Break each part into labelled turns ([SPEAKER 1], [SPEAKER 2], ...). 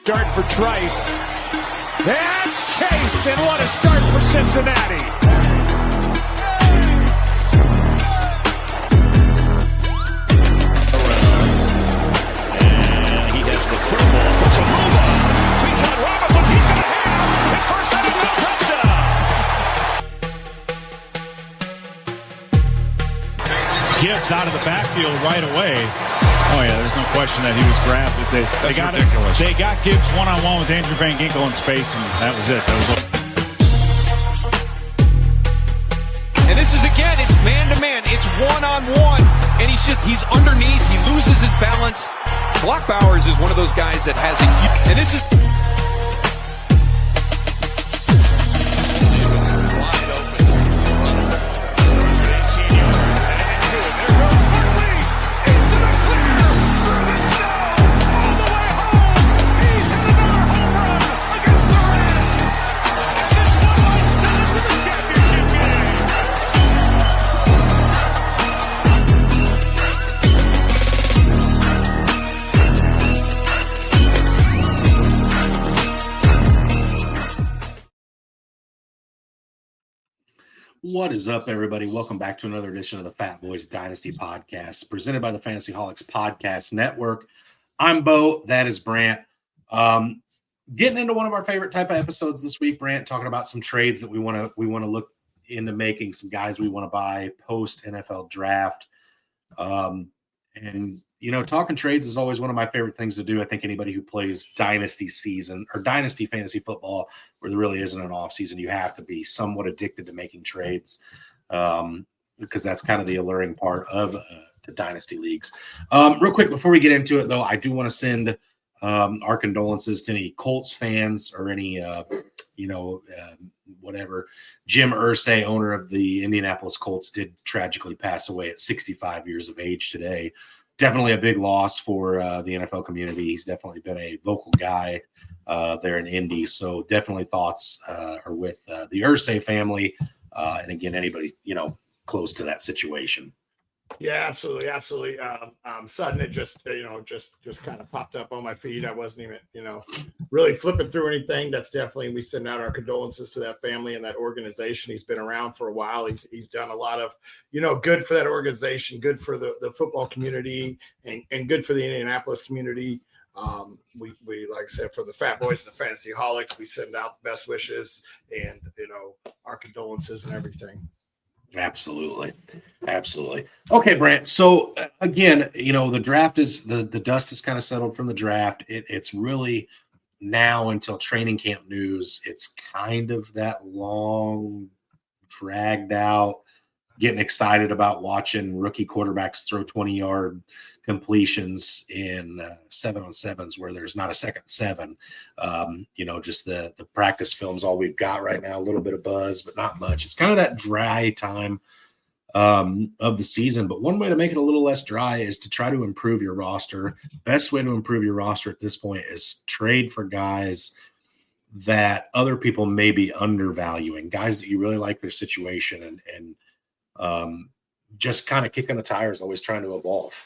[SPEAKER 1] start for Trice. That's Chase, and what a start for Cincinnati. And he has the football for Saluba. Bijan Robinson, he's got a hand. His first NFL touchdown. Gibbs out of the backfield right away. Oh, yeah, there's no question that he was grabbed. They got ridiculous. They got Gibbs one-on-one with Andrew Van Ginkel in space, and that was it.
[SPEAKER 2] And this is, again, it's man-to-man. It's one-on-one, and he's underneath. He loses his balance. Block Bowers is one of those guys that has a – and this is –
[SPEAKER 3] What is up, everybody? Welcome back to another edition of the Fatboyz Dynasty Podcast, presented by the Fantasyholics Podcast Network. I'm Bo. That is Brant. Getting into one of our favorite type of episodes this week, Brant, talking about some trades that we want to look into making, some guys we want to buy post NFL draft. And you know, talking trades is always one of my favorite things to do. I think anybody who plays dynasty season or dynasty fantasy football, where there really isn't an off season, you have to be somewhat addicted to making trades, because that's kind of the alluring part of the dynasty leagues. Real quick, before we get into it, though, I do want to send our condolences to any Colts fans or any, whatever. Jim Irsay, owner of the Indianapolis Colts, did tragically pass away at 65 years of age today. Definitely a big loss for the NFL community. He's definitely been a vocal guy there in Indy. So definitely thoughts are with the Irsay family. And again, anybody, close to that situation.
[SPEAKER 4] Yeah, absolutely. Absolutely. Sudden, it just kind of popped up on my feed. I wasn't even, really flipping through anything. That's definitely, we send out our condolences to that family and that organization. He's been around for a while. He's done a lot of, good for that organization, good for the football community, and good for the Indianapolis community. We like I said, for the Fatboyz and the Fantasyholics, we send out the best wishes and, our condolences and everything.
[SPEAKER 3] Absolutely. Okay, Brant. So again, the draft is the dust is kind of settled from the draft. It's really now until training camp news. It's kind of that long, dragged out, getting excited about watching rookie quarterbacks throw 20-yard completions in 7-on-7s where there's not a second 7. Just the practice film's all we've got right now, a little bit of buzz, but not much. It's kind of that dry time of the season. But one way to make it a little less dry is to try to improve your roster. Best way to improve your roster at this point is trade for guys that other people may be undervaluing, guys that you really like their situation and just kind of kicking the tires, always trying to evolve.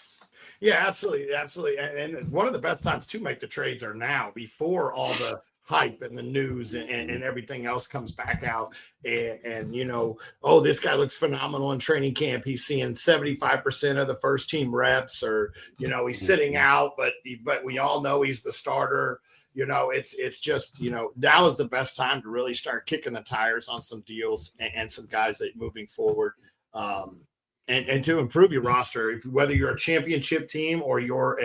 [SPEAKER 4] Yeah, absolutely. And one of the best times to make the trades are now, before all the hype and the news and everything else comes back out. And this guy looks phenomenal in training camp. He's seeing 75% of the first team reps, or, he's sitting out, but we all know he's the starter. It's just, now is the best time to really start kicking the tires on some deals and some guys that moving forward. And to improve your roster, whether you're a championship team or you're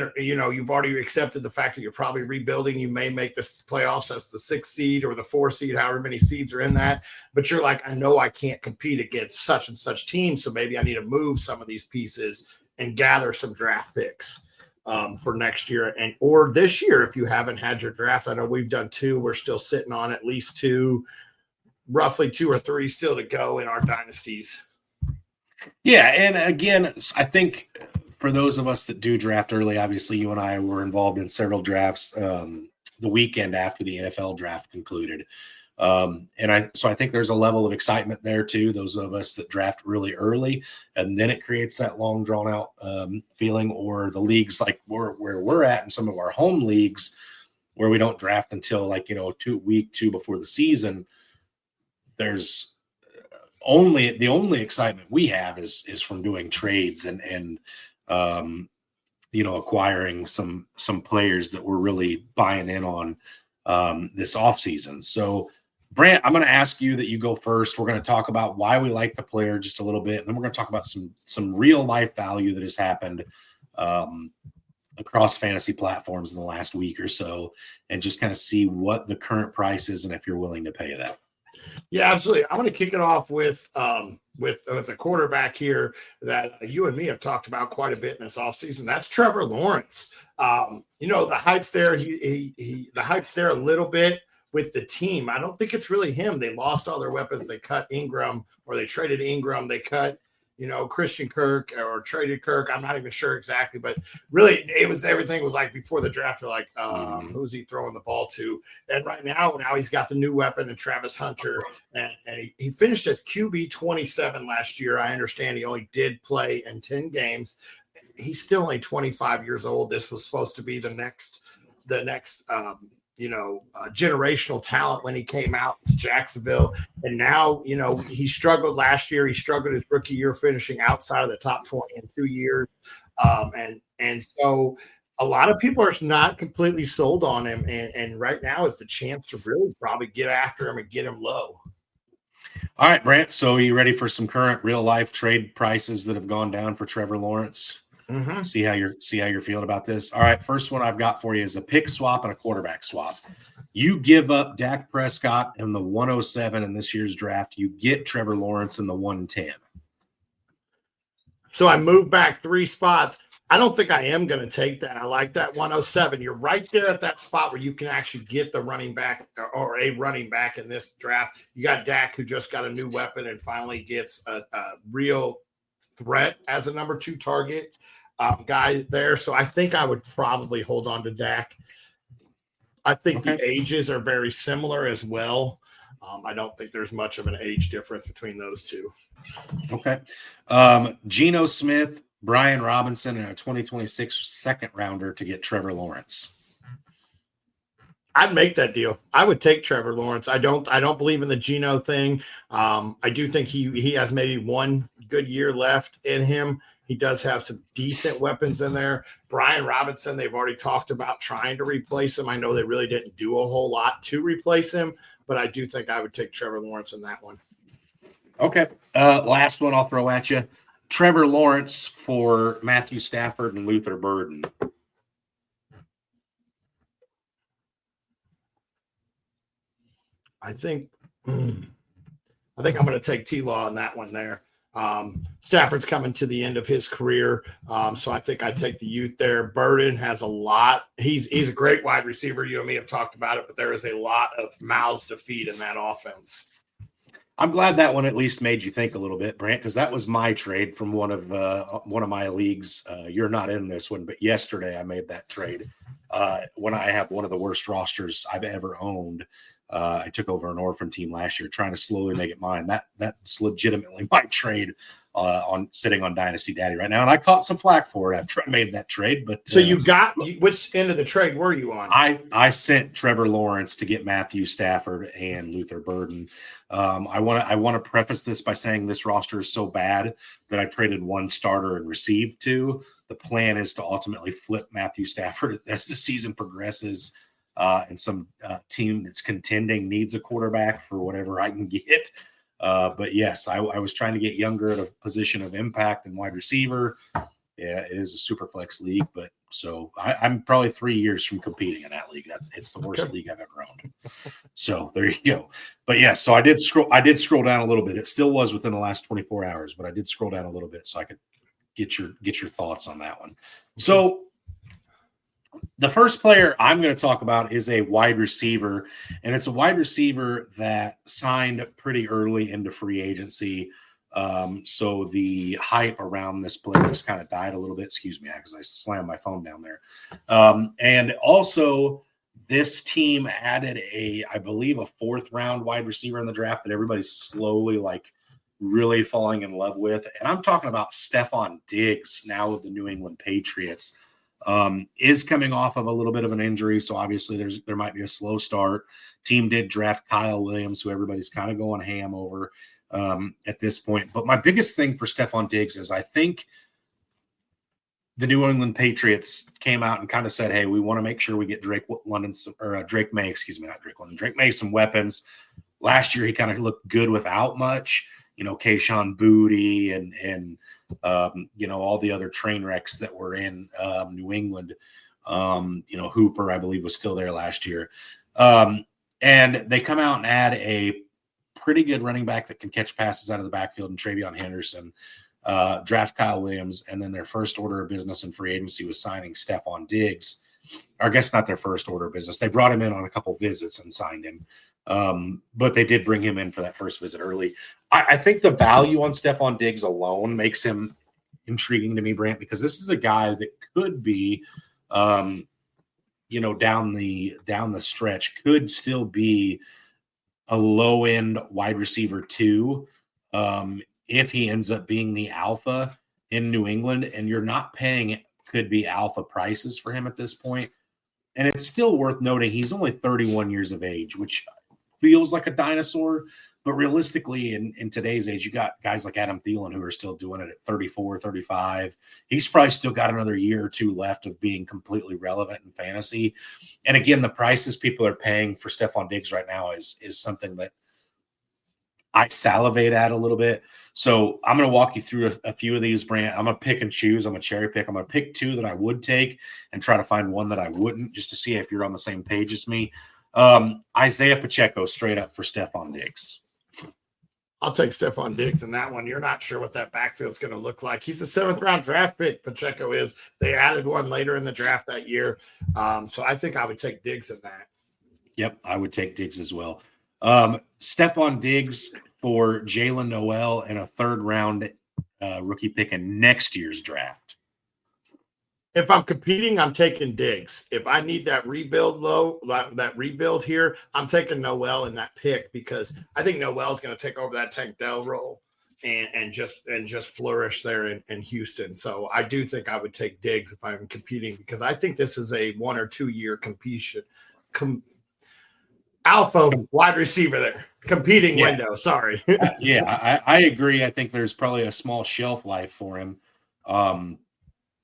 [SPEAKER 4] you've already accepted the fact that you're probably rebuilding. You may make the playoffs as the 6th seed or the 4th seed, however many seeds are in that. But you're like, I know I can't compete against such and such teams, so maybe I need to move some of these pieces and gather some draft picks for next year or this year if you haven't had your draft. I know we've done 2. We're still sitting on at least 2. Roughly 2 or 3 still to go in our dynasties.
[SPEAKER 3] Yeah, and again, I think for those of us that do draft early, obviously you and I were involved in several drafts the weekend after the NFL draft concluded. So I think there's a level of excitement there too. Those of us that draft really early, and then it creates that long drawn out feeling, or the leagues like where we're at in some of our home leagues where we don't draft until like, week 2 before the season. There's the only excitement we have is from doing trades and acquiring some players that we're really buying in on this offseason. So Brant, I'm going to ask you that you go first. We're going to talk about why we like the player just a little bit, and then we're going to talk about some real life value that has happened across fantasy platforms in the last week or so, and just kind of see what the current price is and if you're willing to pay that.
[SPEAKER 4] Yeah, absolutely. I'm going to kick it off with a quarterback here that you and me have talked about quite a bit in this offseason. That's Trevor Lawrence. The hype's there. The hype's there a little bit with the team. I don't think it's really him. They lost all their weapons. They cut Ingram, or they traded Ingram. They cut Christian Kirk, or traded Kirk. I'm not even sure exactly, but really everything was like before the draft. They're like, who's he throwing the ball to? And right now he's got the new weapon in Travis Hunter, and he finished as QB 27 last year. I understand he only did play in 10 games. He's still only 25 years old. This was supposed to be the next generational talent when he came out to Jacksonville. And now, he struggled last year. He struggled his rookie year, finishing outside of the top 20 in 2 years. And so a lot of people are not completely sold on him. And right now is the chance to really probably get after him and get him low.
[SPEAKER 3] All right, Brant. So are you ready for some current real life trade prices that have gone down for Trevor Lawrence?
[SPEAKER 4] Mm-hmm.
[SPEAKER 3] See how you're feeling about this. All right, first one I've got for you is a pick swap and a quarterback swap. You give up Dak Prescott in the 107 in this year's draft. You get Trevor Lawrence in the 110.
[SPEAKER 4] So I moved back 3 spots. I don't think I am going to take that. I like that 107. You're right there at that spot where you can actually get the running back or a running back in this draft. You got Dak, who just got a new weapon and finally gets a real threat as a number 2 target guy there. So I think I would probably hold on to Dak. I think the ages are very similar as well. I don't think there's much of an age difference between those two.
[SPEAKER 3] Okay. Geno Smith, Brian Robinson, and a 2026 second rounder to get Trevor Lawrence.
[SPEAKER 4] I'd make that deal. I would take Trevor Lawrence. I don't believe in the Geno thing. I do think he has maybe one good year left in him. He does have some decent weapons in there. Brian Robinson, they've already talked about trying to replace him. I know they really didn't do a whole lot to replace him, but I do think I would take Trevor Lawrence in that one.
[SPEAKER 3] Okay. Last one I'll throw at you. Trevor Lawrence for Matthew Stafford and Luther Burden.
[SPEAKER 4] I think I'm going to take T-Law on that one there. Stafford's coming to the end of his career, so I think I take the youth there. Burden has a lot. He's a great wide receiver. You and me have talked about it, but there is a lot of mouths to feed in that offense.
[SPEAKER 3] I'm glad that one at least made you think a little bit, Brant, because that was my trade from one of my leagues. You're not in this one, but yesterday I made that trade when I have one of the worst rosters I've ever owned. I took over an orphan team last year, trying to slowly make it mine. That's legitimately my trade on sitting on Dynasty Daddy right now, and I caught some flack for it after I made that trade. But
[SPEAKER 4] so you got which end of the trade were you on?
[SPEAKER 3] I sent Trevor Lawrence to get Matthew Stafford and Luther Burden. I want to preface this by saying this roster is so bad that I traded one starter and received 2. The plan is to ultimately flip Matthew Stafford as the season progresses. And some team that's contending needs a quarterback for whatever I can get. But yes, I was trying to get younger at a position of impact and wide receiver. Yeah, it is a super flex league, but so I'm probably 3 years from competing in that league. It's the worst league I've ever owned. So there you go. But yeah, so I did scroll down a little bit. It still was within the last 24 hours, but I did scroll down a little bit so I could get your thoughts on that one. So the first player I'm going to talk about is a wide receiver, and it's a wide receiver that signed pretty early into free agency. So the hype around this player has kind of died a little bit. Excuse me, because I slammed my phone down there. And also this team added I believe, a 4th round wide receiver in the draft that everybody's slowly really falling in love with. And I'm talking about Stephon Diggs now with the New England Patriots. Is coming off of a little bit of an injury. So obviously there might be a slow start. Team did draft Kyle Williams, who everybody's kind of going ham over at this point. But my biggest thing for Stephon Diggs is I think the New England Patriots came out and kind of said, hey, we want to make sure we get Drake May some weapons. Last year, he kind of looked good without much, Kayshon Boutte and all the other train wrecks that were in New England. Hooper, I believe, was still there last year. And they come out and add a pretty good running back that can catch passes out of the backfield and TreVeyon Henderson, draft Kyle Williams, and then their first order of business in free agency was signing Stephon Diggs. Or I guess not their first order of business. They brought him in on a couple visits and signed him. But they did bring him in for that first visit early. I think the value on Stephon Diggs alone makes him intriguing to me, Brant, because this is a guy that could be, down the stretch, could still be a low-end wide receiver 2 if he ends up being the alpha in New England, and you're not paying could be alpha prices for him at this point. And it's still worth noting he's only 31 years of age, which feels like a dinosaur, but realistically in today's age, you got guys like Adam Thielen who are still doing it at 34, 35. He's probably still got another year or 2 left of being completely relevant in fantasy. And again, the prices people are paying for Stephon Diggs right now is something that I salivate at a little bit. So I'm going to walk you through a few of these, Brant. I'm going to pick and choose. I'm going to cherry pick. I'm going to pick 2 that I would take and try to find one that I wouldn't, just to see if you're on the same page as me. Isaiah Pacheco straight up for Stephon Diggs.
[SPEAKER 4] I'll take Stephon Diggs in that one. You're not sure what that backfield's going to look like. He's a 7th round draft pick. Pacheco is. They added one later in the draft that year. So I think I would take Diggs in that.
[SPEAKER 3] Yep, I would take Diggs as well. Stephon Diggs for Jalen Noel and a 3rd round rookie pick in next year's draft.
[SPEAKER 4] If I'm competing, I'm taking Diggs. If I need that rebuild here, I'm taking Noel in that pick because I think Noel's going to take over that Tank Dell role and just flourish there in Houston. So I do think I would take Diggs if I'm competing because I think this is a 1 or 2 year competition. Alpha wide receiver there. Competing window. Sorry.
[SPEAKER 3] I agree. I think there's probably a small shelf life for him.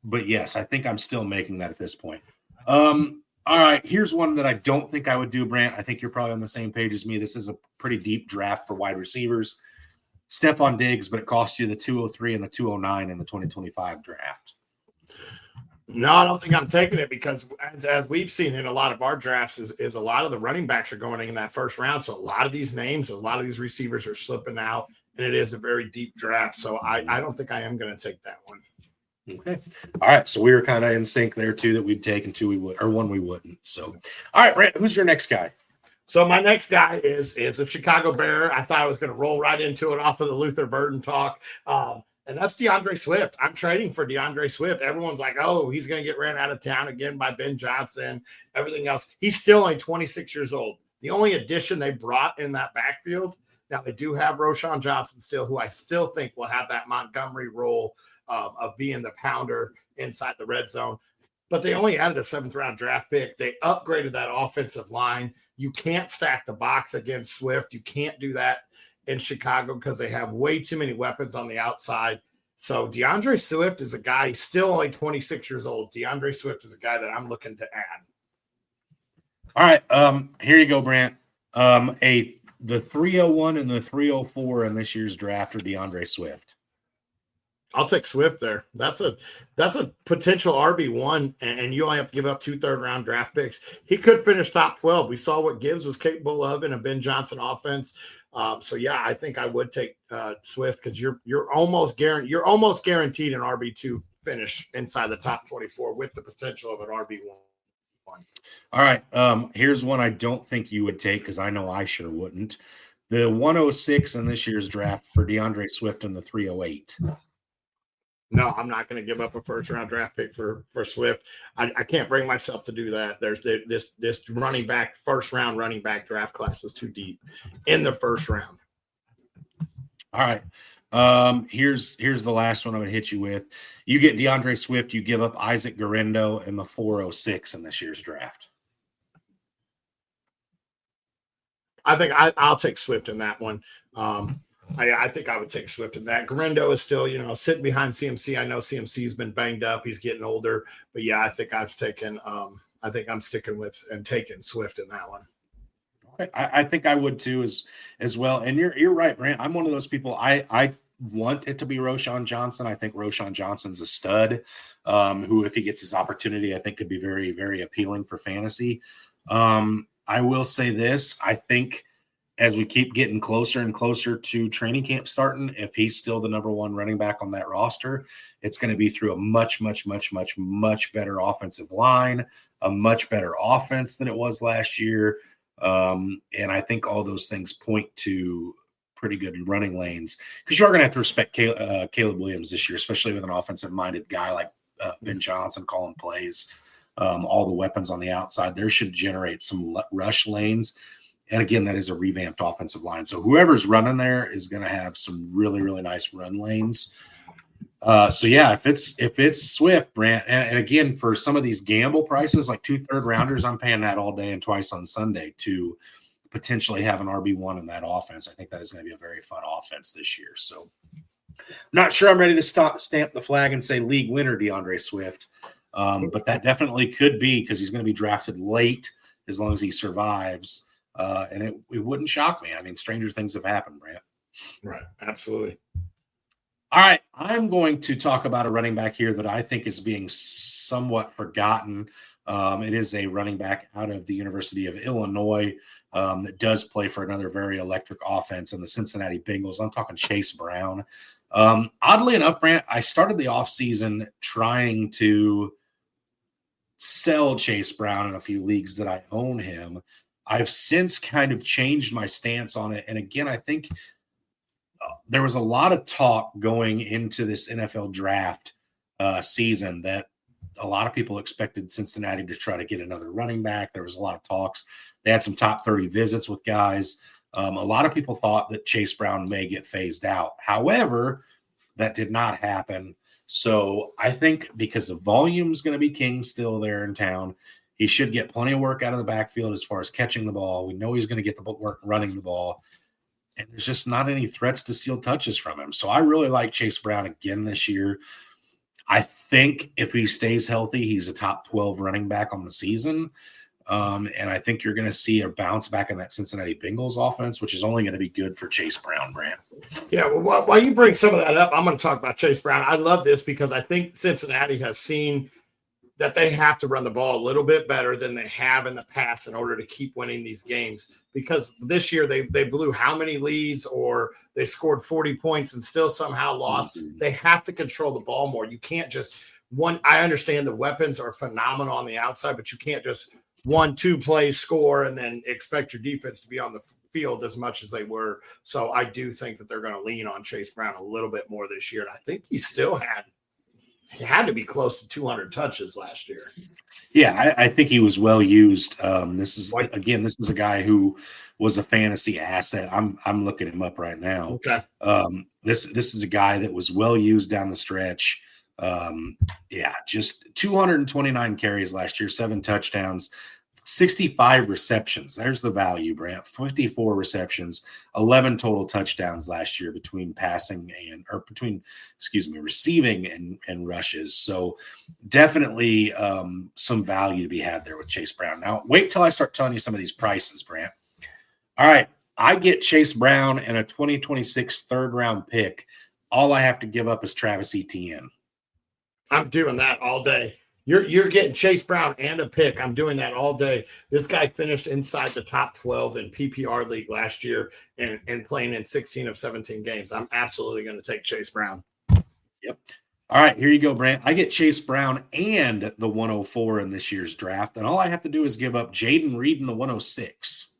[SPEAKER 3] But yes, I think I'm still making that at this point. All right, here's one that I don't think I would do, Brant. I think you're probably on the same page as me. This is a pretty deep draft for wide receivers. Stephon Diggs, but it cost you the 203 and the 209 in the 2025 draft.
[SPEAKER 4] No, I don't think I'm taking it because as we've seen in a lot of our drafts is a lot of the running backs are going in that first round. So a lot of these names, a lot of these receivers are slipping out, and it is a very deep draft. So I don't think I am going to take that one.
[SPEAKER 3] Okay. All right. So we were kind of in sync there, 2 that we'd take and 2 we would, or 1 we wouldn't. So, all right, Brant, who's your next guy?
[SPEAKER 4] So my next guy is a Chicago Bear. I thought I was going to roll right into it off of the Luther Burden talk. And that's DeAndre Swift. I'm trading for DeAndre Swift. Everyone's like, oh, he's going to get ran out of town again by Ben Johnson, everything else. He's still only 26 years old. The only addition they brought in that backfield, now they do have Roschon Johnson still, who I still think will have that Montgomery role of being the pounder inside the red zone. But they only added a 7th round draft pick. They upgraded that offensive line. You can't stack the box against Swift. You can't do that in Chicago because they have way too many weapons on the outside. So DeAndre Swift is a guy, he's still only 26 years old. DeAndre Swift is a guy that I'm looking to add.
[SPEAKER 3] All right. Here you go, Brant. The 301 and the 304 in this year's draft are DeAndre Swift.
[SPEAKER 4] I'll take Swift there. That's a potential RB1, and you only have to give up 2 third-round draft picks. He could finish top 12. We saw what Gibbs was capable of in a Ben Johnson offense. So yeah, I think I would take Swift because you're almost guaranteed an RB2 finish inside the top 24 with the potential of an RB1.
[SPEAKER 3] All right. Here's one I don't think you would take because I know I sure wouldn't. The 106 in this year's draft for DeAndre Swift and the 308.
[SPEAKER 4] No, I'm not going to give up a first-round draft pick for Swift. I can't bring myself to do that. There's this first-round running back draft class is too deep in the first round.
[SPEAKER 3] All right. Here's the last one I'm going to hit you with. You get DeAndre Swift. You give up Isaac Guerrero in the 406 in this year's draft.
[SPEAKER 4] I think I'll take Swift in that one. I think I would take Swift in that. Guerrero is still, sitting behind CMC. I know CMC's been banged up. He's getting older. But, yeah, I think I'm sticking with and taking Swift in that one.
[SPEAKER 3] Okay. I think I would too as well. And you're right, Brant. I'm one of those people. I want it to be Roschon Johnson. I think Roschon Johnson's a stud who, if he gets his opportunity, I think could be very, very appealing for fantasy. I will say this. I think as we keep getting closer and closer to training camp starting, if he's still the number one running back on that roster, it's going to be through a much, much, much, much, much better offensive line, a much better offense than it was last year. And I think all those things point to pretty good running lanes, because you are going to have to respect Caleb Williams this year, especially with an offensive-minded guy like Ben Johnson calling plays, all the weapons on the outside. There should generate some rush lanes. And again, that is a revamped offensive line. So whoever's running there is going to have some really, really nice run lanes. So yeah, if it's Swift, Brant, and again, for some of these gamble prices, like 2 third-rounders, I'm paying that all day and twice on Sunday to potentially have an RB1 in that offense. I think that is going to be a very fun offense this year. So I'm not sure I'm ready to stamp the flag and say league winner DeAndre Swift, but that definitely could be, because he's going to be drafted late as long as he survives. And it wouldn't shock me. I mean, stranger things have happened, Brant.
[SPEAKER 4] Right. Absolutely.
[SPEAKER 3] All right. I'm going to talk about a running back here that I think is being somewhat forgotten. It is a running back out of the University of Illinois that does play for another very electric offense in the Cincinnati Bengals. I'm talking Chase Brown. Oddly enough, Brant, I started the offseason trying to sell Chase Brown in a few leagues that I own him. I've since kind of changed my stance on it. And again, I think there was a lot of talk going into this NFL draft season that a lot of people expected Cincinnati to try to get another running back. There was a lot of talks. They had some top 30 visits with guys. A lot of people thought that Chase Brown may get phased out. However, that did not happen. So I think because the volume is going to be king still there in town, he should get plenty of work out of the backfield as far as catching the ball. We know he's going to get the work running the ball. And there's just not any threats to steal touches from him. So I really like Chase Brown again this year. I think if he stays healthy, he's a top 12 running back on the season. And I think you're going to see a bounce back in that Cincinnati Bengals offense, which is only going to be good for Chase Brown, Brant.
[SPEAKER 4] Yeah, well, while you bring some of that up, I'm going to talk about Chase Brown. I love this because I think Cincinnati has seen that they have to run the ball a little bit better than they have in the past in order to keep winning these games. Because this year they blew how many leads, or they scored 40 points and still somehow lost. Mm-hmm. They have to control the ball more. You can't just I understand the weapons are phenomenal on the outside, but you can't just 1-2 plays score and then expect your defense to be on the field as much as they were. So I do think that they're going to lean on Chase Brown a little bit more this year. And I think he still had to be close to 200 touches last year.
[SPEAKER 3] Yeah, I think he was well used. This is a guy who was a fantasy asset. I'm looking him up right now.
[SPEAKER 4] Okay.
[SPEAKER 3] This is a guy that was well used down the stretch. Just 229 carries last year, 7 touchdowns, 65 receptions. There's the value, Brant. 54 receptions, 11 total touchdowns last year between receiving and rushes. So definitely some value to be had there with Chase Brown. Now, wait till I start telling you some of these prices, Brant. All right, I get Chase Brown and a 2026 third-round pick. All I have to give up is Travis Etienne.
[SPEAKER 4] I'm doing that all day. You're getting Chase Brown and a pick. I'm doing that all day. This guy finished inside the top 12 in PPR league last year and playing in 16 of 17 games. I'm absolutely going to take Chase Brown.
[SPEAKER 3] Yep. All right, here you go, Brant. I get Chase Brown and the 104 in this year's draft, and all I have to do is give up Jaden Reed in the 106.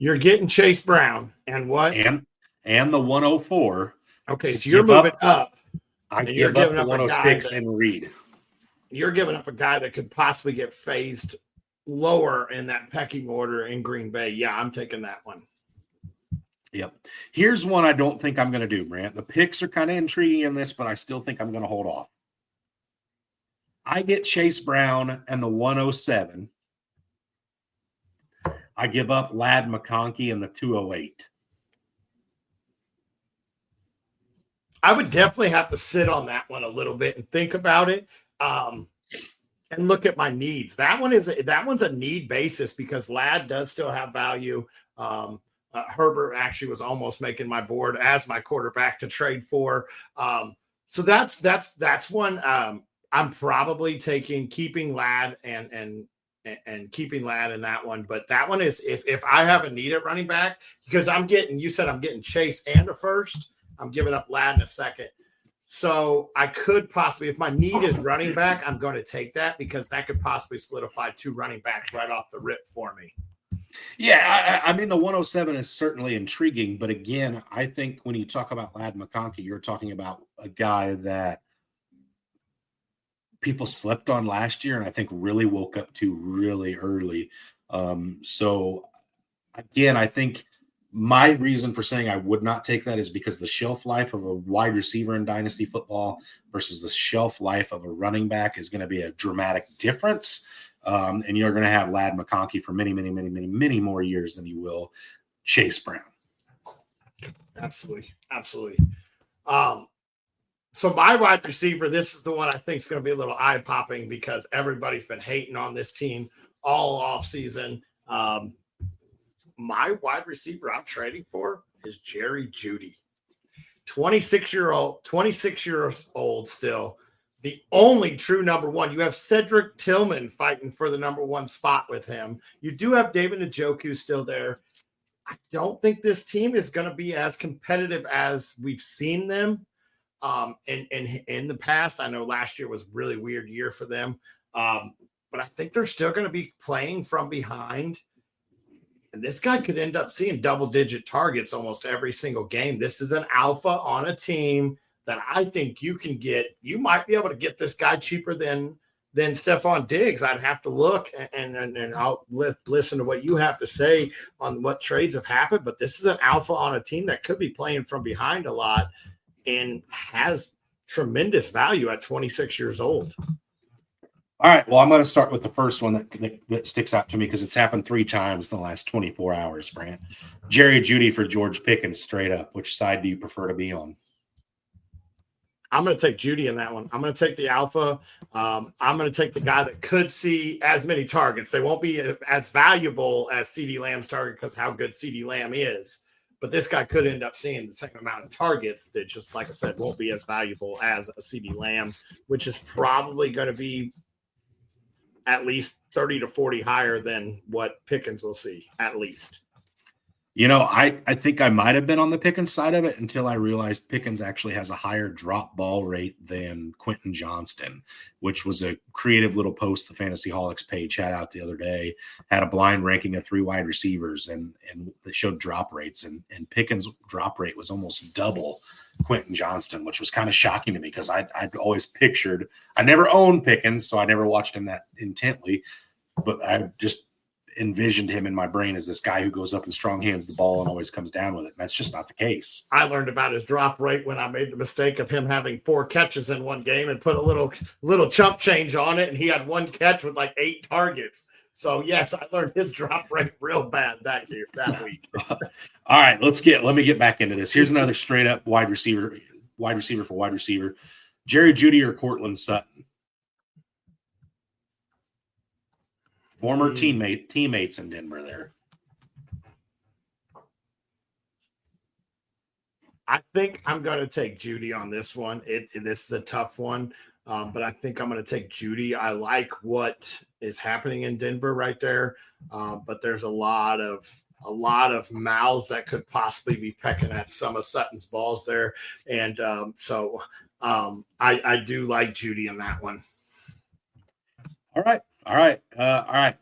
[SPEAKER 4] You're getting Chase Brown and what?
[SPEAKER 3] And the 104.
[SPEAKER 4] Okay, so you're moving up.
[SPEAKER 3] I give up the 106 and Reed.
[SPEAKER 4] You're giving up a guy that could possibly get phased lower in that pecking order in Green Bay. Yeah, I'm taking that one.
[SPEAKER 3] Yep. Here's one I don't think I'm going to do, Brant. The picks are kind of intriguing in this, but I still think I'm going to hold off. I get Chase Brown and the 107. I give up Ladd McConkey and the 208.
[SPEAKER 4] I would definitely have to sit on that one a little bit and think about it, and look at my needs. That one's a need basis because Ladd does still have value. Herbert actually was almost making my board as my quarterback to trade for. So that's one. I'm probably keeping Ladd and keeping Ladd in that one. But that one is if I have a need at running back, because you said I'm getting Chase and a first. I'm giving up Ladd in a second. So I could possibly, if my need is running back, I'm going to take that because that could possibly solidify 2 running backs right off the rip for me.
[SPEAKER 3] Yeah, I mean, the 107 is certainly intriguing. But again, I think when you talk about Ladd McConkey, you're talking about a guy that people slept on last year and I think really woke up to really early. So again, I think my reason for saying I would not take that is because the shelf life of a wide receiver in dynasty football versus the shelf life of a running back is going to be a dramatic difference. And you're going to have Ladd McConkey for many, many, many, many, many more years than you will Chase Brown.
[SPEAKER 4] Absolutely. So my wide receiver, this is the one I think is going to be a little eye-popping because everybody's been hating on this team all offseason. My wide receiver I'm trading for is Jerry Jeudy. 26 years old still. The only true number one. You have Cedric Tillman fighting for the number 1 spot with him. You do have David Njoku still there. I don't think this team is going to be as competitive as we've seen them in the past. I know last year was a really weird year for them, but I think they're still going to be playing from behind. And this guy could end up seeing double-digit targets almost every single game. This is an alpha on a team that I think you can get. You might be able to get this guy cheaper than Stephon Diggs. I'd have to look and I'll listen to what you have to say on what trades have happened. But this is an alpha on a team that could be playing from behind a lot and has tremendous value at 26 years old.
[SPEAKER 3] All right. Well, I'm going to start with the first one that sticks out to me because it's happened 3 times in the last 24 hours, Brant. Jerry Jeudy for George Pickens straight up. Which side do you prefer to be on?
[SPEAKER 4] I'm going to take Jeudy in that one. I'm going to take the alpha. I'm going to take the guy that could see as many targets. They won't be as valuable as CeeDee Lamb's target because how good CeeDee Lamb is. But this guy could end up seeing the same amount of targets that just, like I said, won't be as valuable as a CeeDee Lamb, which is probably going to be at least 30 to 40 higher than what Pickens will see, at least.
[SPEAKER 3] You know, I think I might have been on the Pickens side of it until I realized Pickens actually has a higher drop ball rate than Quentin Johnston, which was a creative little post the Fantasy Holics page had out the other day, had a blind ranking of 3 wide receivers and they showed drop rates and Pickens' drop rate was almost double Quentin Johnston, which was kind of shocking to me because I'd always pictured, I never owned Pickens, so I never watched him that intently, but I just envisioned him in my brain as this guy who goes up and strong hands the ball and always comes down with it. And that's just not the case.
[SPEAKER 4] I learned about his drop rate when I made the mistake of him having 4 catches in one game and put a little chump change on it. And he had 1 catch with like 8 targets. So yes, I learned his drop rate real bad that week.
[SPEAKER 3] All right, let me get back into this. Here's another straight up wide receiver for wide receiver. Jerry Jeudy or Cortland Sutton? Former teammates in Denver there.
[SPEAKER 4] I think I'm going to take Jeudy on this one. This is a tough one, but I think I'm going to take Jeudy. I like what is happening in Denver right there, but there's a lot of mouths that could possibly be pecking at some of Sutton's balls there, and so I do like Jeudy in that one.
[SPEAKER 3] All right.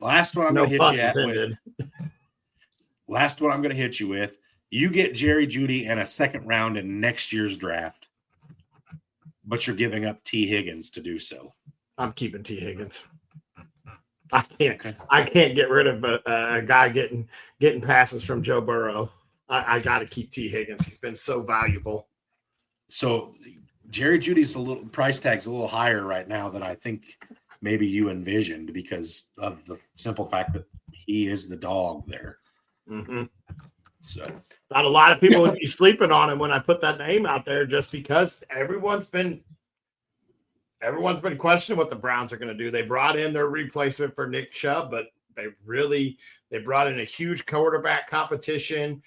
[SPEAKER 3] Last one I'm going to hit you with. Last one I'm going to hit you with. You get Jerry Jeudy and a second round in next year's draft, but you're giving up T. Higgins to do so.
[SPEAKER 4] I'm keeping T. Higgins. I can't get rid of a guy getting passes from Joe Burrow. I got to keep T. Higgins. He's been so valuable.
[SPEAKER 3] So Jerry Jeudy's price tag's a little higher right now than I think maybe you envisioned because of the simple fact that he is the dog there.
[SPEAKER 4] Mm-hmm.
[SPEAKER 3] So
[SPEAKER 4] thought a lot of people would be sleeping on him when I put that name out there, just because everyone's been questioning what the Browns are going to do. They brought in their replacement for Nick Chubb, but they brought in a huge quarterback competition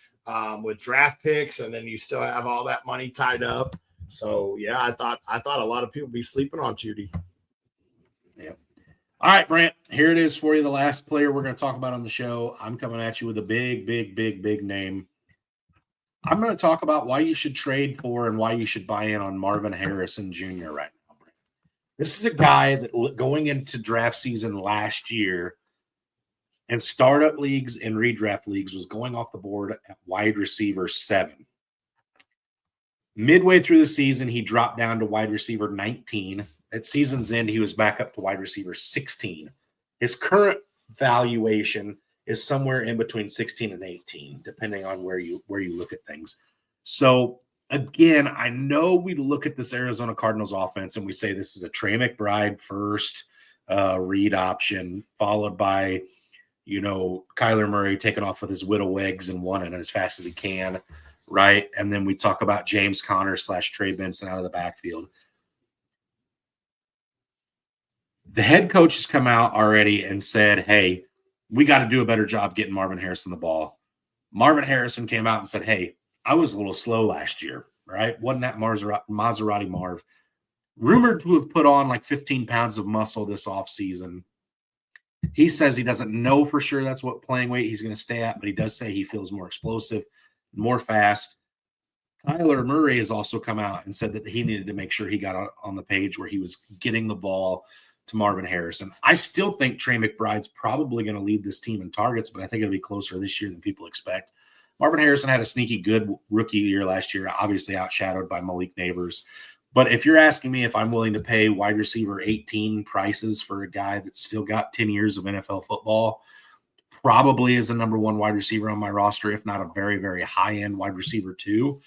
[SPEAKER 4] with draft picks, and then you still have all that money tied up. So yeah, I thought a lot of people would be sleeping on Jeudy.
[SPEAKER 3] Yep. All right, Brant, here it is for you. The last player we're going to talk about on the show. I'm coming at you with a big name. I'm going to talk about why you should trade for and why you should buy in on Marvin Harrison Jr. right now, Brant. This is a guy that going into draft season last year and startup leagues and redraft leagues was going off the board at wide receiver 7. Midway through the season, he dropped down to wide receiver 19. At season's end, he was back up to wide receiver 16. His current valuation is somewhere in between 16 and 18, depending on where you look at things. So, again, I know we look at this Arizona Cardinals offense and we say this is a Trey McBride first read option, followed by, Kyler Murray taking off with his widow eggs and running as fast as he can. Right. And then we talk about James Conner / Trey Benson out of the backfield. The head coach has come out already and said, hey, we got to do a better job getting Marvin Harrison the ball. Marvin Harrison came out and said, hey, I was a little slow last year. Right. Wasn't that Maserati Marv? Rumored to have put on like 15 pounds of muscle this offseason. He says he doesn't know for sure that's what playing weight he's going to stay at, but he does say he feels more explosive, more fast. Kyler Murray has also come out and said that he needed to make sure he got on the page where he was getting the ball to Marvin Harrison. I still think Trey McBride's probably going to lead this team in targets, but I think it'll be closer this year than people expect. Marvin Harrison had a sneaky good rookie year last year, obviously outshadowed by Malik Neighbors. But if you're asking me if I'm willing to pay wide receiver 18 prices for a guy that's still got 10 years of NFL football, probably is a number 1 wide receiver on my roster, if not a very, very high-end wide receiver 2.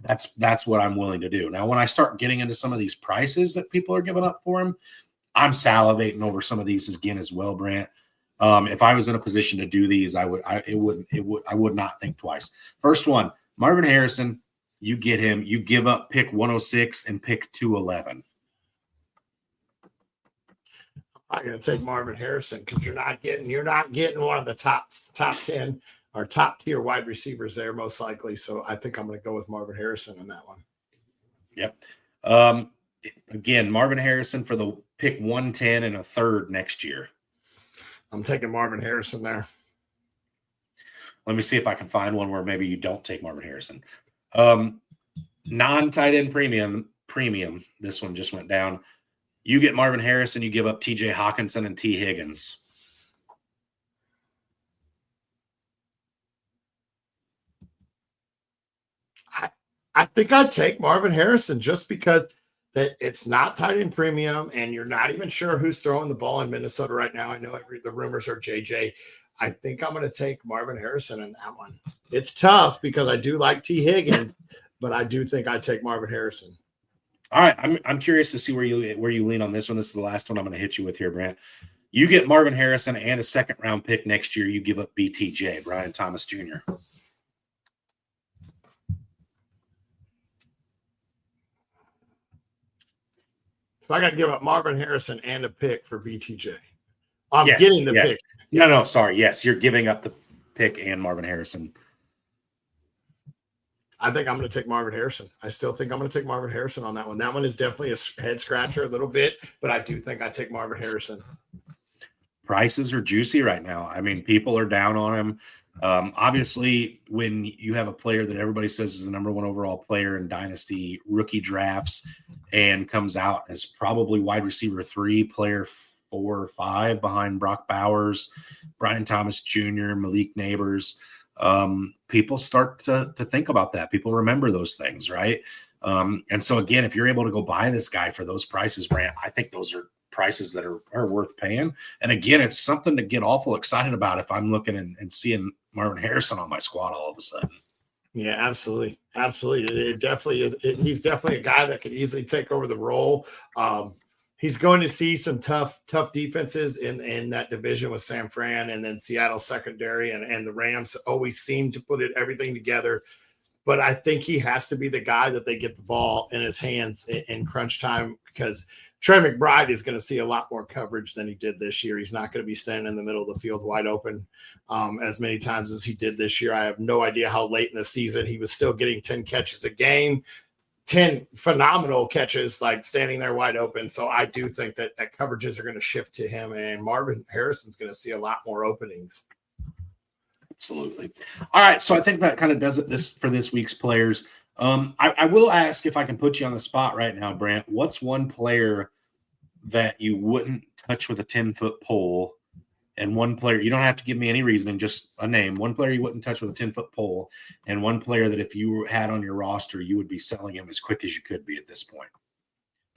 [SPEAKER 3] That's what I'm willing to do. Now, when I start getting into some of these prices that people are giving up for him, I'm salivating over some of these again as well, Brant. If I was in a position to do these, I would not think twice. First one, Marvin Harrison, you get him, you give up pick 106 and pick 211.
[SPEAKER 4] I'm going to take Marvin Harrison because you're not getting one of the top 10 or top tier wide receivers there most likely. So I think I'm going to go with Marvin Harrison on that one.
[SPEAKER 3] Yep. Again, Marvin Harrison for the pick 110 and a third next year.
[SPEAKER 4] I'm taking Marvin Harrison there.
[SPEAKER 3] Let me see if I can find one where maybe you don't take Marvin Harrison. Non-tight end premium. This one just went down. You get Marvin Harrison, you give up TJ Hawkinson and T. Higgins.
[SPEAKER 4] I think I'd take Marvin Harrison just because that it's not tight end premium and you're not even sure who's throwing the ball in Minnesota right now. I know the rumors are JJ. I think I'm going to take Marvin Harrison in that one. It's tough because I do like T. Higgins, but I do think I'd take Marvin Harrison.
[SPEAKER 3] All right, I'm curious to see where you lean on this one. This is the last one I'm going to hit you with here, Brant. You get Marvin Harrison and a second-round pick next year. You give up BTJ, Brian Thomas Jr.
[SPEAKER 4] So I got to give up Marvin Harrison and a pick for BTJ. I'm getting the pick.
[SPEAKER 3] No, sorry. Yes, you're giving up the pick and Marvin Harrison.
[SPEAKER 4] I think I'm going to take Marvin Harrison. I still think I'm going to take Marvin Harrison on that one. That one is definitely a head scratcher a little bit, but I do think I take Marvin Harrison.
[SPEAKER 3] Prices are juicy right now. I mean, people are down on him. Obviously, when you have a player that everybody says is the number 1 overall player in Dynasty rookie drafts and comes out as probably wide receiver 3, player 4 or 5 behind Brock Bowers, Brian Thomas Jr., Malik Neighbors, people start to think about that. People remember those things, right? And so again, if you're able to go buy this guy for those prices, Brant, I think those are prices that are worth paying. And again, it's something to get awful excited about if I'm looking and seeing Marvin Harrison on my squad all of a sudden.
[SPEAKER 4] Yeah, absolutely. Absolutely. It definitely is. He's definitely a guy that could easily take over the role. He's going to see some tough defenses in that division with San Fran and then Seattle secondary, and the Rams always seem to put everything together. But I think he has to be the guy that they get the ball in his hands in crunch time, because Trey McBride is going to see a lot more coverage than he did this year. He's not going to be standing in the middle of the field wide open as many times as he did this year. I have no idea how late in the season he was still getting 10 catches a game, 10 phenomenal catches, like standing there wide open. So I do think that coverages are going to shift to him, and Marvin Harrison's going to see a lot more openings.
[SPEAKER 3] Absolutely. All right. So I think that kind of does it for this week's players. I will ask, if I can put you on the spot right now, Brant, what's one player that you wouldn't touch with a 10-foot pole, and one player, you don't have to give me any reasoning, just a name, one player you wouldn't touch with a 10-foot pole, and one player that if you had on your roster, you would be selling him as quick as you could be at this point,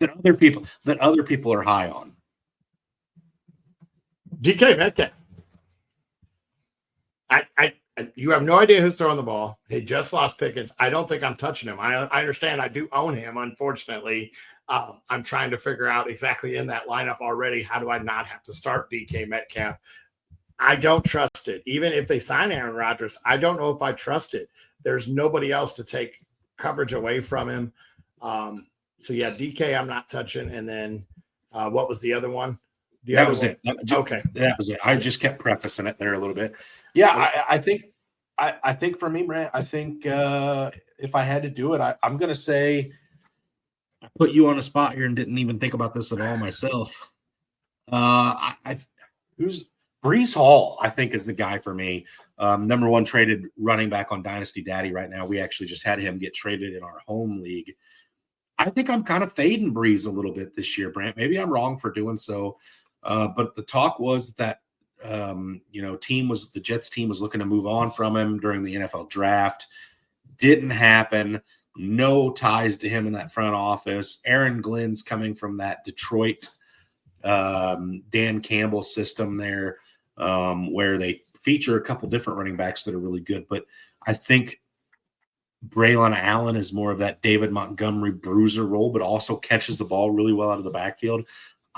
[SPEAKER 3] that other people are high on?
[SPEAKER 4] DK Metcalf. You have no idea who's throwing the ball. He just lost Pickens. I don't think I'm touching him. I understand I do own him, unfortunately. I'm trying to figure out exactly in that lineup already, how do I not have to start DK Metcalf? I don't trust it. Even if they sign Aaron Rodgers, I don't know if I trust it. There's nobody else to take coverage away from him. So, yeah, DK I'm not touching. And then what was the other one?
[SPEAKER 3] That was it.
[SPEAKER 4] Okay.
[SPEAKER 3] That was it. I just kept prefacing it there a little bit. Yeah, I think for me, Brant, I think if I had to do it, I'm going to say, I put you on a spot here and didn't even think about this at all myself. Who's Breece Hall, I think, is the guy for me. Number one traded running back on Dynasty Daddy right now. We actually just had him get traded in our home league. I think I'm kind of fading Breeze a little bit this year, Brant. Maybe I'm wrong for doing so. But the talk was that the Jets team was looking to move on from him during the NFL draft. Didn't happen. No ties to him in that front office. Aaron Glenn's coming from that Detroit Dan Campbell system there, where they feature a couple different running backs that are really good. But I think Braylon Allen is more of that David Montgomery bruiser role, but also catches the ball really well out of the backfield.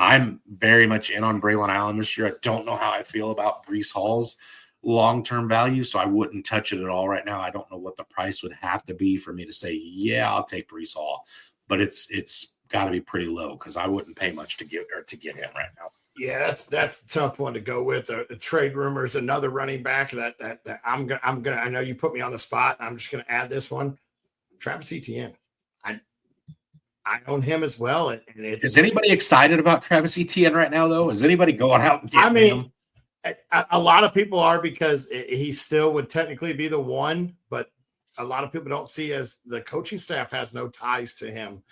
[SPEAKER 3] I'm very much in on Braylon Allen this year. I don't know how I feel about Breece Hall's long-term value, so I wouldn't touch it at all right now. I don't know what the price would have to be for me to say, yeah, I'll take Breece Hall, but it's got to be pretty low because I wouldn't pay much to get him right now.
[SPEAKER 4] Yeah, that's a tough one to go with. The trade rumors, another running back that I'm gonna. I know you put me on the spot. I'm just gonna add this one, Travis Etienne. I own him as well, and it's.
[SPEAKER 3] Is anybody excited about Travis Etienne right now, though? Is anybody going out and getting him?
[SPEAKER 4] A lot of people are, because he still would technically be the one, but a lot of people don't see as the coaching staff has no ties to him.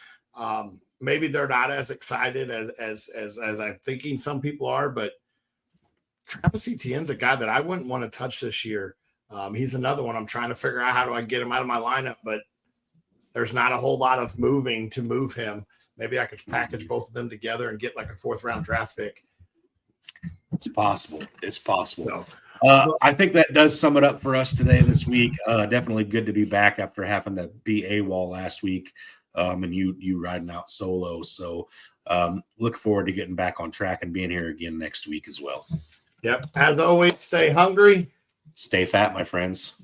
[SPEAKER 4] Maybe they're not as excited as I'm thinking some people are, but Travis Etienne's a guy that I wouldn't want to touch this year. He's another one I'm trying to figure out how do I get him out of my lineup, but there's not a whole lot of moving to move him. Maybe I could package both of them together and get like a 4th-round draft pick.
[SPEAKER 3] It's possible. It's possible. So, I think that does sum it up for us today, this week. Definitely good to be back after having to be AWOL last week, and you riding out solo. So look forward to getting back on track and being here again next week as well.
[SPEAKER 4] Yep. As always, stay hungry.
[SPEAKER 3] Stay fat, my friends.